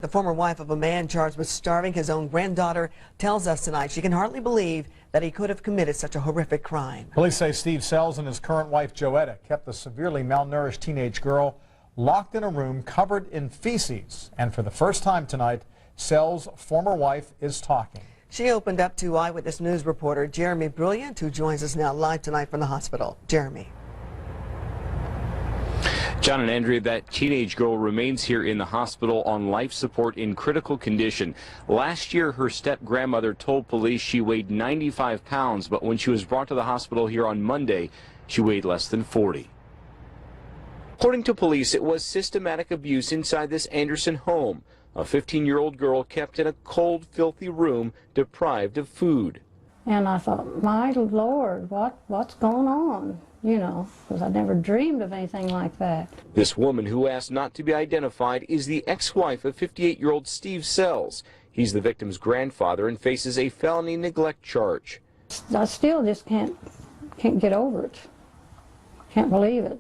The former wife of a man charged with starving his own granddaughter tells us tonight she can hardly believe that he could have committed such a horrific crime. Police say Steve Sells and his current wife Joetta kept the severely malnourished teenage girl locked in a room covered in feces. And for the first time tonight, Sells' former wife is talking. She opened up to Eyewitness News reporter Jeremy Brilliant, who joins us now live tonight from the hospital. Jeremy. John and Andrea, that teenage girl remains here in the hospital on life support in critical condition. Last year, her step-grandmother told police she weighed 95 pounds, but when she was brought to the hospital here on Monday, she weighed less than 40. According to police, it was systematic abuse inside this Anderson home. A 15-year-old girl kept in a cold, filthy room, deprived of food. And I thought, my Lord, what's going on? You know, because I never dreamed of anything like that. This woman, who asked not to be identified, is the ex-wife of 58-year-old Steve Sells. He's the victim's grandfather and faces a felony neglect charge. I still just can't get over it. Can't believe it.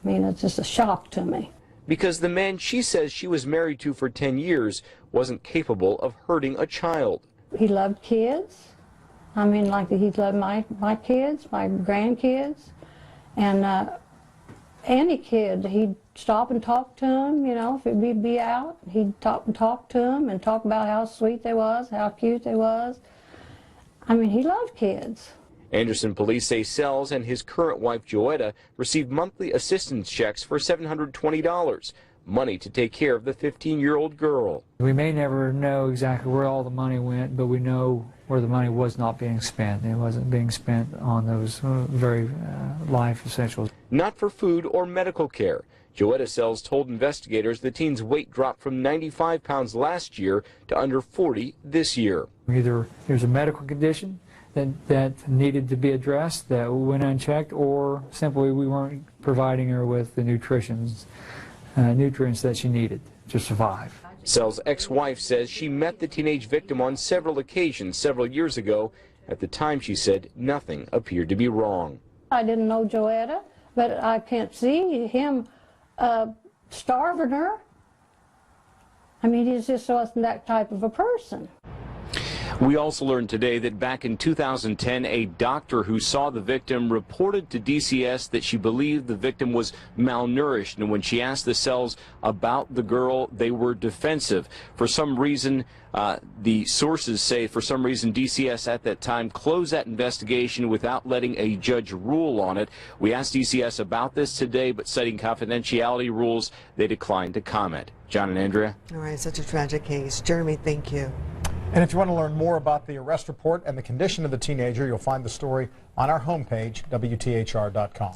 I mean, it's just a shock to me. Because the man she says she was married to for 10 years wasn't capable of hurting a child. He loved kids. I mean, like he loved my kids, my grandkids. And any kid, he'd stop and talk to them, you know, if we'd be out, he'd stop and talk to them and talk about how sweet they was, how cute they was. I mean, he loved kids. Anderson police say Sells and his current wife Joetta received monthly assistance checks for $720, money to take care of the 15-year-old girl. We may never know exactly where all the money went, but we know where the money was not being spent. It wasn't being spent on those very life essentials. Not for food or medical care. Joetta Sells told investigators the teen's weight dropped from 95 pounds last year to under 40 this year. Either there's a medical condition that needed to be addressed that went unchecked, or simply we weren't providing her with the nutrients that she needed to survive. Sells' ex-wife says she met the teenage victim on several occasions several years ago. At the time, she said nothing appeared to be wrong. I didn't know Joetta, but I can't see him starving her. I mean, he just wasn't that type of a person. We also learned today that back in 2010, a doctor who saw the victim reported to DCS that she believed the victim was malnourished, and when she asked the Sells about the girl, they were defensive. For some reason, the sources say for some reason DCS at that time closed that investigation without letting a judge rule on it. We asked DCS about this today, but citing confidentiality rules, they declined to comment. John and Andrea. All right, such a tragic case. Jeremy, thank you. And if you want to learn more about the arrest report and the condition of the teenager, you'll find the story on our homepage, WTHR.com.